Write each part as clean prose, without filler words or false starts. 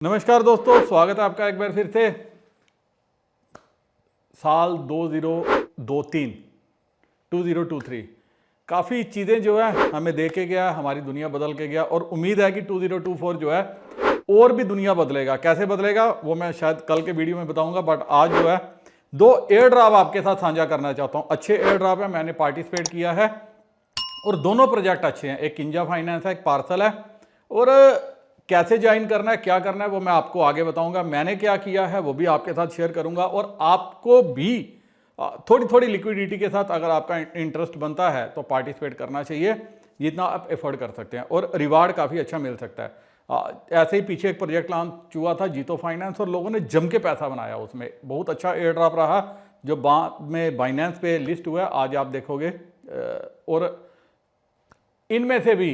नमस्कार दोस्तों, स्वागत है आपका एक बार फिर से। साल 2023 काफ़ी चीज़ें जो है हमें दे के गया, हमारी दुनिया बदल के गया और उम्मीद है कि 2024 जो है और भी दुनिया बदलेगा। कैसे बदलेगा वो मैं शायद कल के वीडियो में बताऊंगा, बट आज जो है दो एयर ड्रॉप आपके साथ साझा करना चाहता हूं। अच्छे एयर ड्रॉप है, मैंने पार्टिसिपेट किया है और दोनों प्रोजेक्ट अच्छे हैं। एक किंजा फाइनेंस है, एक पार्सल है। और कैसे ज्वाइन करना है, क्या करना है वो मैं आपको आगे बताऊंगा। मैंने क्या किया है वो भी आपके साथ शेयर करूंगा और आपको भी थोड़ी थोड़ी लिक्विडिटी के साथ अगर आपका इंटरेस्ट बनता है तो पार्टिसिपेट करना चाहिए, जितना आप एफोर्ड कर सकते हैं और रिवार्ड काफ़ी अच्छा मिल सकता है। ऐसे ही पीछे एक प्रोजेक्ट लॉन्च हुआ था जीतो फाइनेंस और लोगों ने जम के पैसा बनाया, उसमें बहुत अच्छा एयर ड्रॉप रहा जो बाद में बाइनेंस पे लिस्ट हुआ है, आज आप देखोगे। और इनमें से भी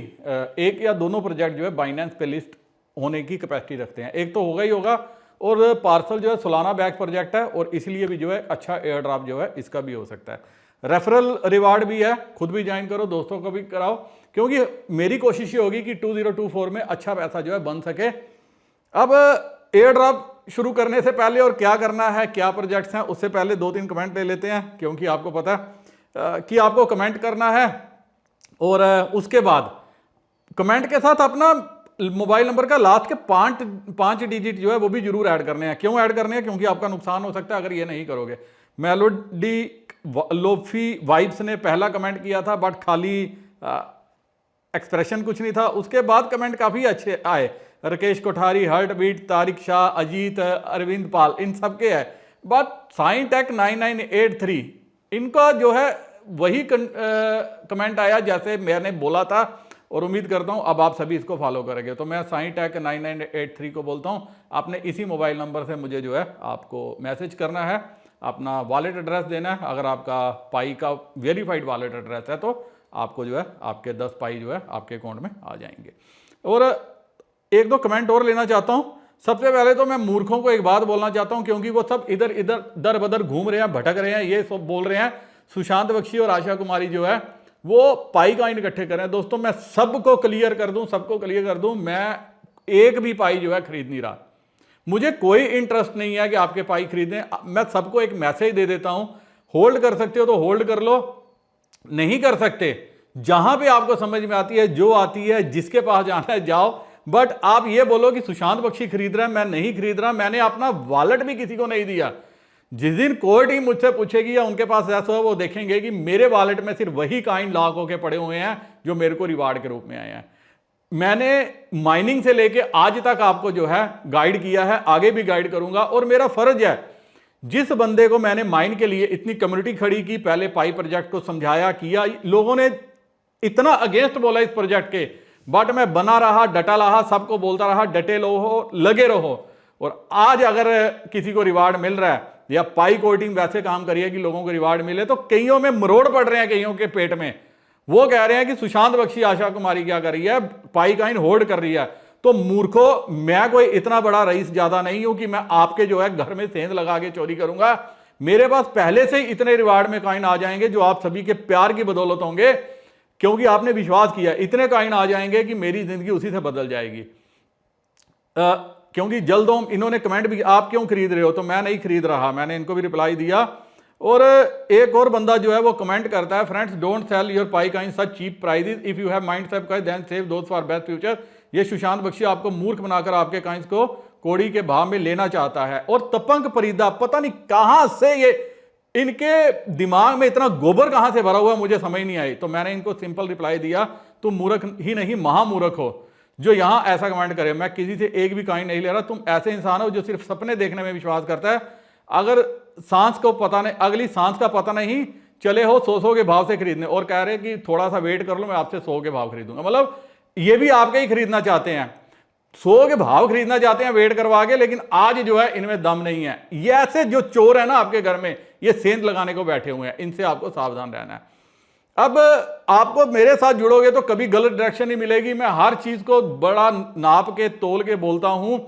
एक या दोनों प्रोजेक्ट जो है बाइनेंस पे लिस्ट होने की कैपेसिटी रखते हैं, एक तो होगा ही होगा। और पार्सल जो है सोलाना बैक प्रोजेक्ट है और इसलिए भी जो है अच्छा एयर ड्रॉप जो है इसका भी हो सकता है। रेफरल रिवार्ड भी है, खुद भी ज्वाइन करो, दोस्तों को भी कराओ, क्योंकि मेरी कोशिश ये होगी कि 2024 में अच्छा पैसा जो है बन सके। अब एयर ड्रॉप शुरू करने से पहले और क्या करना है, क्या प्रोजेक्ट्स हैं, उससे पहले 2-3 कमेंट ले लेते हैं, क्योंकि आपको पता है कि आपको कमेंट करना है और उसके बाद कमेंट के साथ अपना मोबाइल नंबर का लास्ट के पांच डिजिट जो है वो भी जरूर ऐड करने हैं। क्यों ऐड करने हैं? क्योंकि आपका नुकसान हो सकता है अगर ये नहीं करोगे। मेलोडी लोफी वाइब्स ने पहला कमेंट किया था, बट खाली एक्सप्रेशन कुछ नहीं था। उसके बाद कमेंट काफ़ी अच्छे आए, राकेश कोठारी, हर्ट बीट, तारिक शाह, अजीत, अरविंद पाल, इन सब के है। बट साइन टेक 9983 इनका जो है वही कमेंट आया जैसे मैंने बोला था और उम्मीद करता हूं अब आप सभी इसको फॉलो करेंगे। तो मैं साइन टैक 9983 को बोलता हूं, आपने इसी मोबाइल नंबर से मुझे जो है आपको मैसेज करना है, अपना वॉलेट एड्रेस देना है। अगर आपका पाई का वेरीफाइड वॉलेट एड्रेस है तो आपको जो है आपके 10 पाई जो है आपके अकाउंट में आ जाएंगे। और एक दो कमेंट और लेना चाहता हूँ। सबसे पहले तो मैं मूर्खों को एक बात बोलना चाहता हूँ, क्योंकि वो सब इधर इधर दर बदर घूम रहे हैं, भटक रहे हैं, ये सब बोल रहे हैं सुशांत बख्शी और आशा कुमारी जो है वो पाई कॉइन इकट्ठे करें। दोस्तों मैं सबको क्लियर कर दूं, मैं एक भी पाई जो है खरीद नहीं रहा। मुझे कोई इंटरेस्ट नहीं है कि आपके पाई खरीदें। मैं सबको एक मैसेज दे देता हूं, होल्ड कर सकते हो तो होल्ड कर लो, नहीं कर सकते जहां पे आपको समझ में आती है, जो आती है, जिसके पास जाना है जाओ। बट आप ये बोलो कि सुशांत बख्शी खरीद रहा है, मैं नहीं खरीद रहा, मैंने अपना वॉलेट भी किसी को नहीं दिया। जिस दिन कोर्ट ही मुझसे पूछेगी या उनके पास ऐसा हो, वो देखेंगे कि मेरे वॉलेट में सिर्फ वही कॉइन लॉक होके पड़े हुए हैं जो मेरे को रिवार्ड के रूप में आए हैं। मैंने माइनिंग से लेके आज तक आपको जो है गाइड किया है, आगे भी गाइड करूंगा। और मेरा फर्ज है, जिस बंदे को मैंने माइन के लिए इतनी कम्युनिटी खड़ी की, पहले पाई प्रोजेक्ट को समझाया किया, लोगों ने इतना अगेंस्ट बोला इस प्रोजेक्ट के, बट मैं बना रहा, डटा रहा, सबको बोलता रहा डटे रहो, लगे रहो। और आज अगर किसी को रिवार्ड मिल रहा है या पाई कोटिंग वैसे काम करिए कि लोगों को रिवार्ड मिले, तो कईयों में मरोड़ पड़ रहे हैं, कईयों के पेट में। वो कह रहे हैं कि सुशांत बख्शी, आशा कुमारी क्या कर रही है, पाई कॉइन होल्ड कर रही है। तो मूर्खो, मैं कोई इतना बड़ा रईस ज्यादा नहीं हूं कि मैं आपके जो है घर में सेंध लगा के चोरी करूंगा। मेरे पास पहले से ही इतने रिवार्ड में कॉइन आ जाएंगे जो आप सभी के प्यार की बदौलत होंगे, क्योंकि आपने विश्वास किया। इतने कॉइन आ जाएंगे कि मेरी जिंदगी उसी से बदल जाएगी। क्योंकि जल्दों इन्होंने कमेंट भी, आप क्यों खरीद रहे हो, तो मैं नहीं खरीद रहा, मैंने इनको भी रिप्लाई दिया। और एक और बंदा जो है वो कमेंट करता है, friends don't sell your pi coin such cheap prices, if you have mind save coin then save those for best future. ये सुशांत बख्शी आपको मूर्ख बनाकर आपके कॉइन्स को कोड़ी के भाव में लेना चाहता है। और तपंग परिदा, पता नहीं कहां से ये इनके दिमाग में इतना गोबर कहां से भरा हुआ मुझे समझ नहीं आई। तो मैंने इनको सिंपल रिप्लाई दिया, तुम मूर्ख ही नहीं महामूर्ख हो जो यहां ऐसा कमेंट करे। मैं किसी से एक भी कॉइन नहीं ले रहा, तुम ऐसे इंसान हो जो सिर्फ सपने देखने में विश्वास करता है। अगर सांस को पता नहीं, अगली सांस का पता नहीं, चले हो 100 के भाव से खरीदने और कह रहे कि थोड़ा सा वेट कर लो, मैं आपसे 100 के भाव खरीदूंगा। मतलब ये भी आपके ही खरीदना चाहते हैं, 100 के भाव खरीदना चाहते हैं वेट करवा के, लेकिन आज जो है इनमें दम नहीं है। ये ऐसे जो चोर है ना आपके घर में, ये सेंध लगाने को बैठे हुए हैं, इनसे आपको सावधान रहना है। अब आपको मेरे साथ जुड़ोगे तो कभी गलत डायरेक्शन नहीं मिलेगी। मैं हर चीज को बड़ा नाप के तोल के बोलता हूं।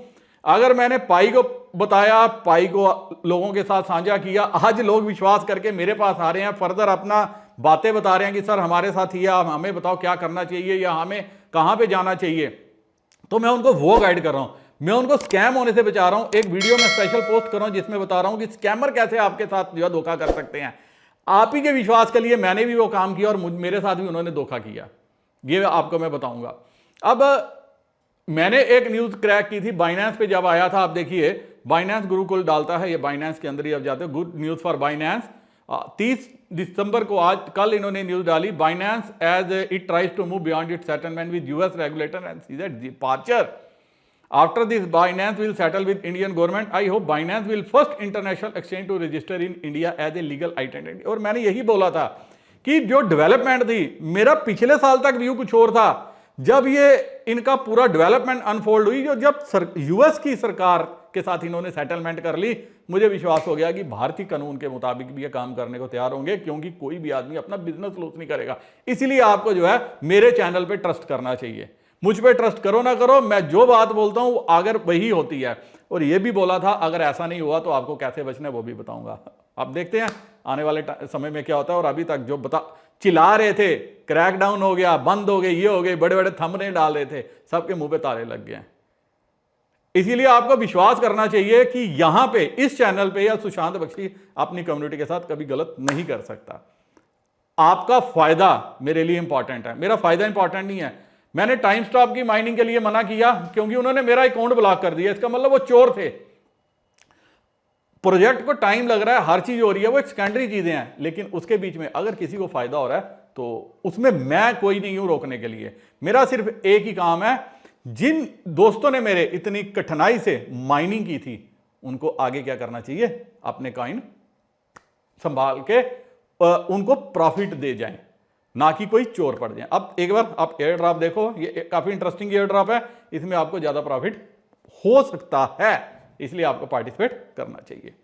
अगर मैंने पाई को बताया, पाई को लोगों के साथ साझा किया, आज लोग विश्वास करके मेरे पास आ रहे हैं, फर्दर अपना बातें बता रहे हैं कि सर हमारे साथ ही है, हमें बताओ क्या करना चाहिए या हमें कहां पे जाना चाहिए। तो मैं उनको वो गाइड कर रहा हूं। मैं उनको स्कैम होने से बचा रहा हूं। एक वीडियो में स्पेशल पोस्ट कर रहा हूं जिसमें बता रहा हूं कि स्कैमर कैसे आपके साथ जो है धोखा कर सकते हैं। आप ही के विश्वास के लिए मैंने भी वो काम किया और मेरे साथ भी उन्होंने धोखा किया, ये आपको मैं बताऊंगा। अब मैंने एक न्यूज क्रैक की थी बाइनेंस पे, जब आया था, आप देखिए बाइनेंस गुरुकुल डालता है, ये बाइनेंस के अंदर ही आप जाते हो, गुड न्यूज फॉर बाइनेंस। 30 दिसंबर को, आज कल इन्होंने न्यूज डाली, Binance as it tries to move beyond it settlement with US regulator and sees departure after this Binance will settle with Indian government. I hope Binance will first international exchange to register in India as a legal identity. और मैंने यही बोला था कि जो development थी, मेरा पिछले साल तक व्यू कुछ और था, जब ये इनका पूरा डेवलपमेंट अनफोल्ड हुई, जो जब यूएस की सरकार के साथ इन्होंने सेटलमेंट कर ली, मुझे विश्वास हो गया कि भारतीय कानून के मुताबिक भी ये काम करने को तैयार होंगे, क्योंकि कोई भी आदमी अपना बिजनेस लूज नहीं करेगा। इसलिए आपको जो है मेरे चैनल पे ट्रस्ट करना चाहिए। मुझ पे ट्रस्ट करो ना करो, मैं जो बात बोलता हूं अगर वही होती है। और ये भी बोला था अगर ऐसा नहीं हुआ तो आपको कैसे बचना है वो भी बताऊंगा। अब देखते हैं आने वाले समय में क्या होता है। और अभी तक जो चिल्ला रहे थे क्रैकडाउन हो गया, बंद हो गए, ये हो गए, बड़े बड़े थंबनेल डाल रहे थे, सबके मुंह पे ताले लग गए। इसीलिए आपको विश्वास करना चाहिए कि यहां पे इस चैनल पे या सुशांत बख्शी अपनी कम्युनिटी के साथ कभी गलत नहीं कर सकता। आपका फायदा मेरे लिए इंपॉर्टेंट है, मेरा फायदा इंपॉर्टेंट नहीं है। मैंने टाइम स्टॉप की माइनिंग के लिए मना किया क्योंकि उन्होंने मेरा अकाउंट ब्लॉक कर दिया, इसका मतलब वो चोर थे। प्रोजेक्ट को टाइम लग रहा है, हर चीज हो रही है, वो एक सेकेंडरी चीजें हैं, लेकिन उसके बीच में अगर किसी को फायदा हो रहा है तो उसमें मैं कोई नहीं हूं रोकने के लिए। मेरा सिर्फ एक ही काम है, जिन दोस्तों ने मेरे इतनी कठिनाई से माइनिंग की थी उनको आगे क्या करना चाहिए, अपने कॉइन संभाल के उनको प्रॉफिट दे जाएं, ना कि कोई चोर पड़ जाए। अब एक बार आप एयर ड्रॉप देखो, ये काफी इंटरेस्टिंग एयर ड्रॉप है, इसमें आपको ज्यादा प्रॉफिट हो सकता है, इसलिए आपको पार्टिसिपेट करना चाहिए।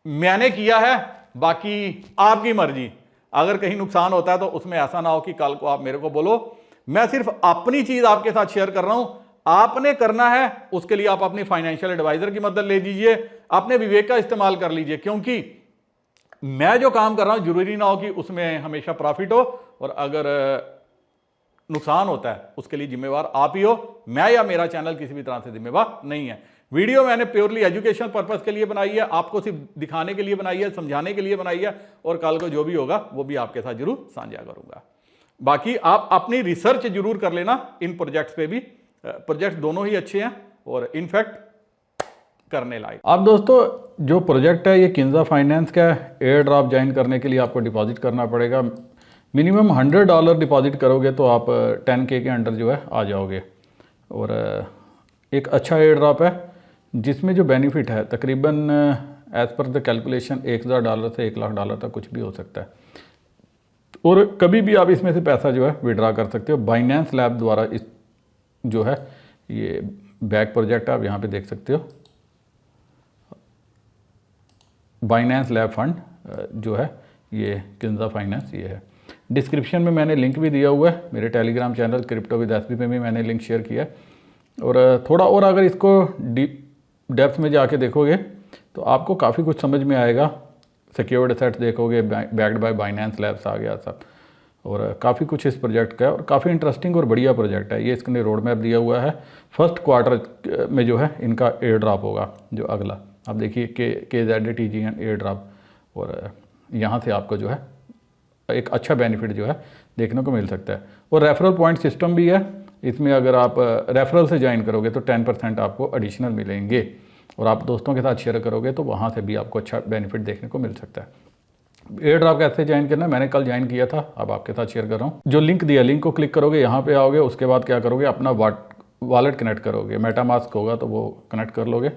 मैंने किया है, बाकी आपकी मर्जी। अगर कहीं नुकसान होता है तो उसमें ऐसा ना हो कि कल को आप मेरे को बोलो। मैं सिर्फ अपनी चीज आपके साथ शेयर कर रहा हूं, आपने करना है उसके लिए आप अपनी फाइनेंशियल एडवाइजर की मदद ले लीजिए, अपने विवेक का इस्तेमाल कर लीजिए, क्योंकि मैं जो काम कर रहा हूं जरूरी ना हो कि उसमें हमेशा प्रॉफिट हो, और अगर नुकसान होता है उसके लिए जिम्मेवार आप ही हो। मैं या मेरा चैनल किसी भी तरह से जिम्मेवार नहीं है। वीडियो मैंने प्योरली एजुकेशनल पर्पस के लिए बनाई है, आपको सिर्फ दिखाने के लिए बनाई है, समझाने के लिए बनाई है, और कल को जो भी होगा वो भी आपके साथ जरूर साझा करूंगा। बाकी आप अपनी रिसर्च जरूर कर लेना इन प्रोजेक्ट्स पे भी, प्रोजेक्ट दोनों ही अच्छे हैं और इनफैक्ट करने लायक। अब दोस्तों जो प्रोजेक्ट है ये किंजा फाइनेंस का है। एयर ड्रॉप ज्वाइन करने के लिए आपको डिपॉजिट करना पड़ेगा, मिनिमम $100 डिपॉजिट करोगे तो आप 10K के अंडर जो है आ जाओगे। और एक अच्छा एयर ड्रॉप है जिसमें जो बेनिफिट है तकरीबन एज़ पर द कैलकुलेशन $1000 से $1 लाख तक कुछ भी हो सकता है, और कभी भी आप इसमें से पैसा जो है विड्रा कर सकते हो। बाइनेंस लैब द्वारा इस जो है ये बैक प्रोजेक्ट आप यहाँ पे देख सकते हो, बाइनेंस लैब फंड जो है ये किंजा फाइनेंस ये है। डिस्क्रिप्शन में मैंने लिंक भी दिया हुआ है, मेरे Telegram channel crypto with SP पे भी मैंने लिंक शेयर किया है। और थोड़ा और अगर इसको डेप्थ में जाके देखोगे तो आपको काफ़ी कुछ समझ में आएगा। सिक्योर्ड एसेट्स देखोगे, बैक्ड बाय बाइनेंस लैब्स आ गया सब, और काफ़ी कुछ इस प्रोजेक्ट का है और काफ़ी इंटरेस्टिंग और बढ़िया प्रोजेक्ट है ये। इसने रोड मैप दिया हुआ है, फर्स्ट क्वार्टर में जो है इनका एयर ड्रॉप होगा जो अगला। आप देखिए KZTG एंड एयर ड्रॉप, और यहाँ से आपको जो है एक अच्छा बेनिफिट जो है देखने को मिल सकता है। और रेफरल पॉइंट सिस्टम भी है इसमें, अगर आप रेफरल से ज्वाइन करोगे तो 10% आपको एडिशनल मिलेंगे, और आप दोस्तों के साथ शेयर करोगे तो वहाँ से भी आपको अच्छा बेनिफिट देखने को मिल सकता है। एयर ड्रॉप कैसे ज्वाइन करना है मैंने कल ज्वाइन किया था, अब आपके साथ शेयर कर रहा हूँ। जो लिंक दिया, लिंक को क्लिक करोगे, यहाँ पे आओगे, उसके बाद क्या करोगे, अपना वॉलेट कनेक्ट करोगे, मेटामास्क होगा तो वो कनेक्ट कर लोगे।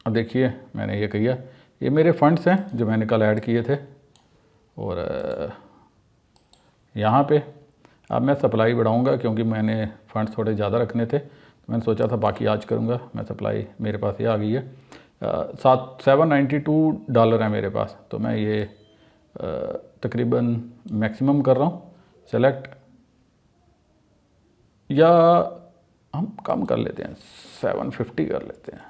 अब देखिए मैंने ये किया, ये मेरे फंड्स हैं जो मैंने कल ऐड किए थे, और यहाँ पे अब मैं सप्लाई बढ़ाऊँगा क्योंकि मैंने फंड्स थोड़े ज़्यादा रखने थे, तो मैंने सोचा था बाकी आज करूँगा। मैं सप्लाई मेरे पास ये आ गई है, $792 है मेरे पास, तो मैं ये तकरीबन मैक्सिमम कर रहा हूँ सेलेक्ट, या हम कम कर लेते हैं 750 कर लेते हैं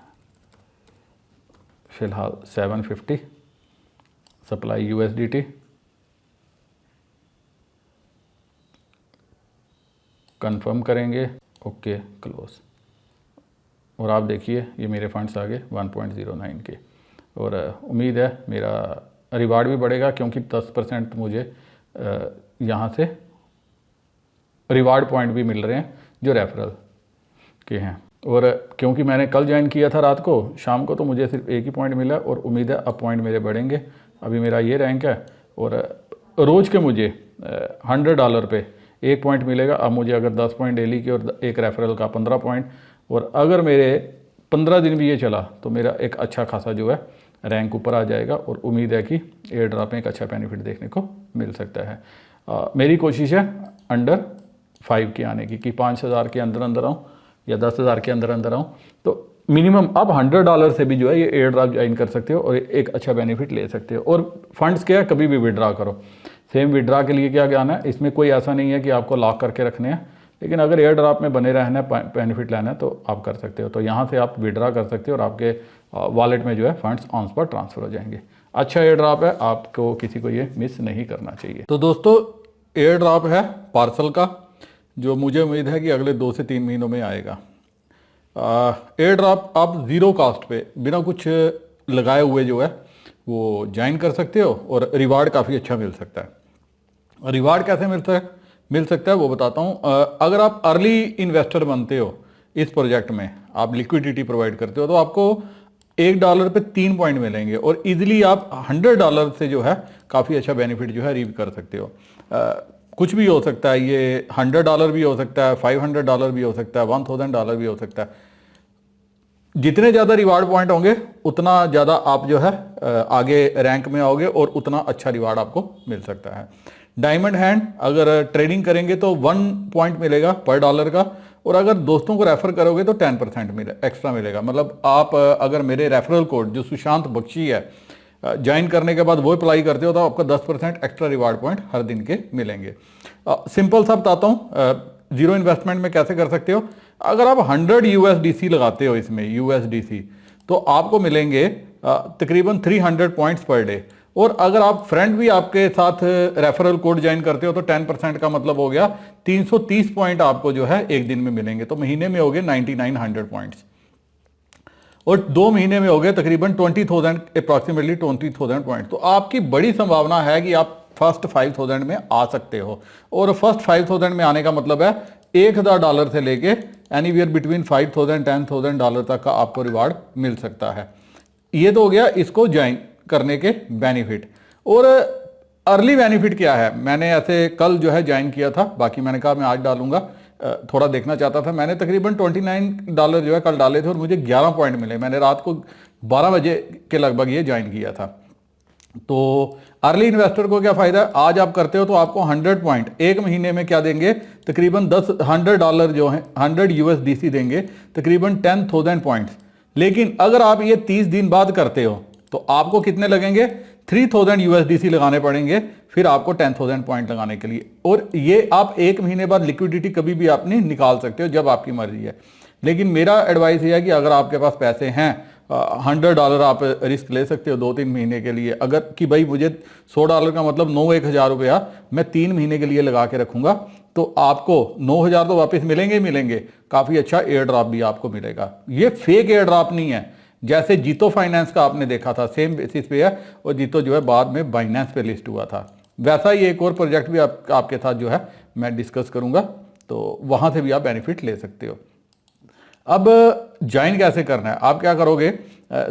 फ़िलहाल 750 सप्लाई USDT। कंफर्म करेंगे, ओके क्लोज, और आप देखिए ये मेरे फंड्स आ गए 1.09 के, और उम्मीद है मेरा रिवार्ड भी बढ़ेगा क्योंकि 10% मुझे यहाँ से रिवार्ड पॉइंट भी मिल रहे हैं जो रेफरल के हैं। और क्योंकि मैंने कल ज्वाइन किया था रात को, शाम को तो मुझे सिर्फ एक ही पॉइंट मिला और उम्मीद है अब पॉइंट मेरे बढ़ेंगे। अभी मेरा ये रैंक है और रोज़ के मुझे $100 पे एक पॉइंट मिलेगा। अब मुझे अगर 10 पॉइंट डेली की और एक रेफरल का 15 पॉइंट, और अगर मेरे 15 दिन भी ये चला तो मेरा एक अच्छा खासा जो है रैंक ऊपर आ जाएगा और उम्मीद है कि एयर ड्रॉप में एक अच्छा बेनिफिट देखने को मिल सकता है। मेरी कोशिश है अंडर 5 के आने की, कि 5,000 के अंदर अंदर आऊँ या 10,000 के अंदर अंदर आऊँ। तो मिनिमम आप $100 से भी जो है ये एयर ड्रॉप ज्वाइन कर सकते हो और एक अच्छा बेनिफिट ले सकते हो। और फंड्स क्या है, कभी भी विड्रा करो। सेम विड्रा के लिए क्या ज्ञान है, इसमें कोई ऐसा नहीं है कि आपको लॉक करके रखने हैं, लेकिन अगर एयर ड्रॉप में बने रहना है, बेनिफिट लेना है तो आप कर सकते हो। तो यहाँ से आप विड्रा कर सकते हो और आपके वॉलेट में जो है फंड्स ऑन स्पॉट ट्रांसफ़र हो जाएंगे। अच्छा एयर ड्रॉप है, आपको किसी को ये मिस नहीं करना चाहिए। तो दोस्तों एयर ड्रॉप है पार्सल का, जो मुझे उम्मीद है कि अगले 2 से 3 महीनों में आएगा। एयर ड्रॉप आप ज़ीरो कास्ट पे बिना कुछ लगाए हुए जो है वो ज्वाइन कर सकते हो और रिवार्ड काफ़ी अच्छा मिल सकता है। रिवार्ड कैसे मिल सकता है वो बताता हूँ। अगर आप अर्ली इन्वेस्टर बनते हो इस प्रोजेक्ट में, आप लिक्विडिटी प्रोवाइड करते हो, तो आपको $1 पे 3 पॉइंट मिलेंगे और इजीली आप $100 से जो है काफ़ी अच्छा बेनिफिट जो है रीव कर सकते हो। कुछ भी हो सकता है, ये $100 भी हो सकता है, $500 भी हो सकता है, $1,000 भी हो सकता है। जितने ज़्यादा रिवार्ड पॉइंट होंगे उतना ज़्यादा आप जो है आगे रैंक में आओगे और उतना अच्छा रिवार्ड आपको मिल सकता है। डायमंड हैंड अगर ट्रेडिंग करेंगे तो 1 पॉइंट मिलेगा पर डॉलर का, और अगर दोस्तों को रेफर करोगे तो 10% एक्स्ट्रा मिलेगा। मतलब आप अगर मेरे रेफरल कोड जो सुशांत बख्शी है ज्वाइन करने के बाद वो अप्लाई करते हो तो आपको 10% एक्स्ट्रा रिवार्ड पॉइंट हर दिन के मिलेंगे। सिंपल सा बताता हूँ जीरो इन्वेस्टमेंट में कैसे कर सकते हो। अगर आप 100 USDC लगाते हो इसमें USDC, तो आपको मिलेंगे तकरीबन 300 पॉइंट्स पर डे। और अगर आप फ्रेंड भी आपके साथ रेफरल कोड ज्वाइन करते हो तो 10% का मतलब हो गया 330 पॉइंट आपको जो है एक दिन में मिलेंगे। तो महीने में हो गए 9900 पॉइंट्स और 2 महीने में हो गए तकरीबन 20,000, अप्रॉक्सीमेटली 20,000 पॉइंट। तो आपकी बड़ी संभावना है कि आप फर्स्ट 5,000 में आ सकते हो। और फर्स्ट 5,000 में आने का मतलब है $1,000 से लेके एनीवेयर बिटवीन 5,000 $10,000 तक का आपको रिवार्ड मिल सकता है। ये तो हो गया इसको ज्वाइन करने के बेनिफिट। और अर्ली बेनिफिट क्या है, मैंने ऐसे कल जो है ज्वाइन किया था, बाकी मैंने कहा मैं आज डालूंगा, थोड़ा देखना चाहता था। मैंने तकरीबन $29 जो है कल डाले थे और मुझे 11 पॉइंट मिले। मैंने रात को 12 बजे के लगभग ये ज्वाइन किया था। तो अर्ली इन्वेस्टर को क्या फायदा है, आज आप करते हो तो आपको 100 पॉइंट एक महीने में क्या देंगे, तकरीबन $100 जो है 100 USDC देंगे, तकरीबन 10,000 पॉइंट्स। लेकिन अगर आप ये 30 दिन बाद करते हो तो आपको कितने लगेंगे, 3,000 USDC लगाने पड़ेंगे फिर आपको 10,000 पॉइंट लगाने के लिए। और ये आप एक महीने बाद लिक्विडिटी कभी भी आप नहीं निकाल सकते हो, जब आपकी मर्जी है। लेकिन मेरा एडवाइस ये है कि अगर आपके पास पैसे हैं, $100 आप रिस्क ले सकते हो 2-3 महीने के लिए। अगर कि भाई मुझे $100 का मतलब 9-1,000 रुपया मैं 3 महीने के लिए लगा के रखूंगा, तो आपको 9,000 तो वापस मिलेंगे ही मिलेंगे, काफ़ी अच्छा एयर ड्रॉप भी आपको मिलेगा। ये फेक एयर ड्रॉप नहीं है, जैसे जीतो फाइनेंस का आपने देखा था सेम बेसिस पे है, और जीतो जो है बाद में बाइनेंस पे लिस्ट हुआ था। वैसा ही एक और प्रोजेक्ट भी आपके साथ जो है मैं डिस्कस करूंगा, तो वहां से भी आप बेनिफिट ले सकते हो। अब ज्वाइन कैसे करना है, आप क्या करोगे,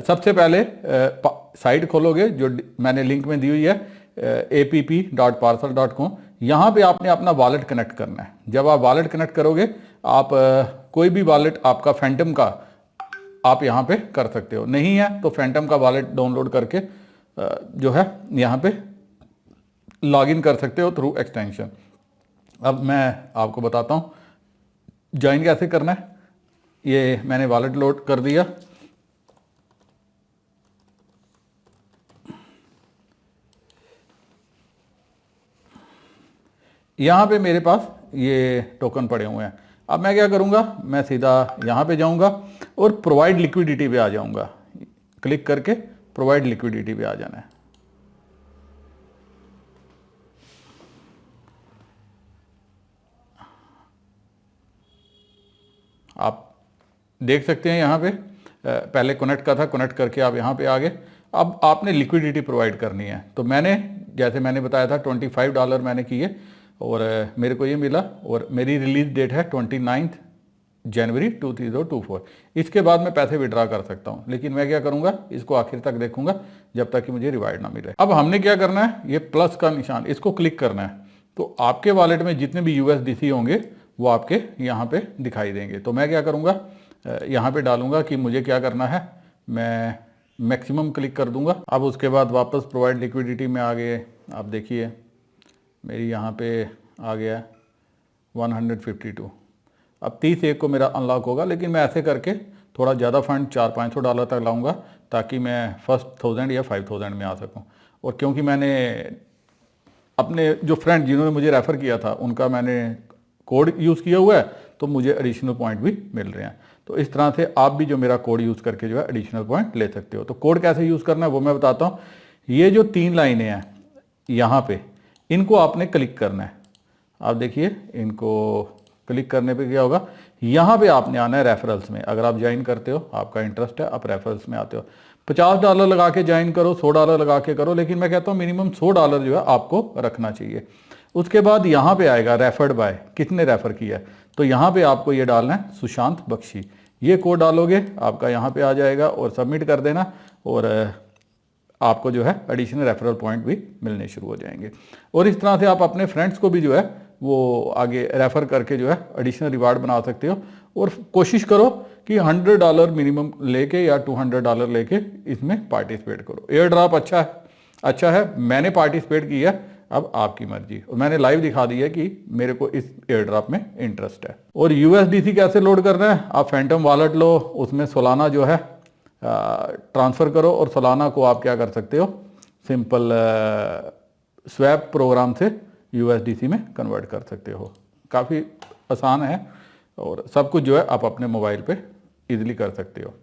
सबसे पहले साइट खोलोगे जो मैंने लिंक में दी हुई है app.parcel.com। यहाँ पे आपने अपना वॉलेट कनेक्ट करना है। जब आप वॉलेट कनेक्ट करोगे, आप कोई भी वॉलेट आपका फैंटम का आप यहाँ पे कर सकते हो। नहीं है तो फैंटम का वॉलेट डाउनलोड करके जो है यहाँ पे लॉगिन कर सकते हो थ्रू एक्सटेंशन। अब मैं आपको बताता हूँ ज्वाइन कैसे करना है। ये मैंने वॉलेट लोड कर दिया। यहाँ पे मेरे पास ये टोकन पड़े हुए हैं। अब मैं क्या करूँगा, मैं सीधा यहाँ पे जाऊँगा और प्रोवाइड लिक्विडिटी पे आ जाऊँगा। क्लिक करके प्रोवाइड लिक्विडिटी पे आ जाना है। आप देख सकते हैं यहाँ पे पहले कनेक्ट का था, कनेक्ट करके आप यहाँ पे आ गए। अब आपने लिक्विडिटी प्रोवाइड करनी है, तो मैंने जैसे मैंने बताया था $25 मैंने किए और मेरे को ये मिला, और मेरी रिलीज डेट है 29 जनवरी 2024। इसके बाद मैं पैसे विड्रा कर सकता हूँ, लेकिन मैं क्या करूँगा, इसको आखिर तक देखूंगा जब तक कि मुझे रिवार्ड ना मिले। अब हमने क्या करना है, ये प्लस का निशान, इसको क्लिक करना है, तो आपके वॉलेट में जितने भी USDC होंगे वो आपके यहाँ पे दिखाई देंगे। तो मैं क्या करूँगा, यहाँ पे डालूंगा कि मुझे क्या करना है, मैं मैक्सिमम क्लिक कर दूंगा। अब उसके बाद वापस प्रोवाइड लिक्विडिटी में आ गए, आप देखिए मेरी यहाँ पे आ गया 152। अब 30 को मेरा अनलॉक होगा, लेकिन मैं ऐसे करके थोड़ा ज़्यादा फंड $400-500 तक लाऊंगा, ताकि मैं फर्स्ट 1000 या 5000 में आ सकूं। और क्योंकि मैंने अपने जो फ्रेंड जिन्होंने मुझे रेफ़र किया था उनका मैंने कोड यूज़ किया हुआ है, तो मुझे एडिशनल पॉइंट भी मिल रहे हैं। तो इस तरह से आप भी जो मेरा कोड यूज़ करके जो है एडिशनल पॉइंट ले सकते हो। तो कोड कैसे यूज़ करना है वो मैं बताता हूँ। ये जो 3 लाइनें हैं यहाँ पे, इनको आपने क्लिक करना है। आप देखिए, इनको क्लिक करने पे क्या होगा, यहाँ पे आपने आना है रेफरल्स में। अगर आप ज्वाइन करते हो, आपका इंटरेस्ट है, आप रेफरल्स में आते हो, $50 लगा के ज्वाइन करो, $100 लगा के करो, लेकिन मैं कहता हूँ मिनिमम $100 जो है आपको रखना चाहिए। उसके बाद यहाँ पे आएगा रेफर्ड बाय, कितने रेफर किया है, तो यहाँ पे आपको ये डालना है सुशांत बख्शी। ये कोड डालोगे आपका यहाँ पे आ जाएगा और सबमिट कर देना, और आपको जो है एडिशनल रेफरल पॉइंट भी मिलने शुरू हो जाएंगे। और इस तरह से आप अपने फ्रेंड्स को भी जो है वो आगे रेफ़र करके जो है एडिशनल रिवार्ड बना सकते हो। और कोशिश करो कि $100 मिनिमम लेके या $200 लेके इसमें पार्टिसिपेट करो। एयर ड्रॉप अच्छा है, मैंने पार्टिसिपेट किया, अब आपकी मर्जी। और मैंने लाइव दिखा दी है कि मेरे को इस एयर ड्रॉप में इंटरेस्ट है। और USDC कैसे लोड करना है, आप फैंटम वॉलेट लो, उसमें सोलाना जो है ट्रांसफ़र करो, और सोलाना को आप क्या कर सकते हो, सिंपल स्वैप प्रोग्राम से USDC में कन्वर्ट कर सकते हो। काफ़ी आसान है, और सब कुछ जो है आप अपने मोबाइल पे इजीली कर सकते हो।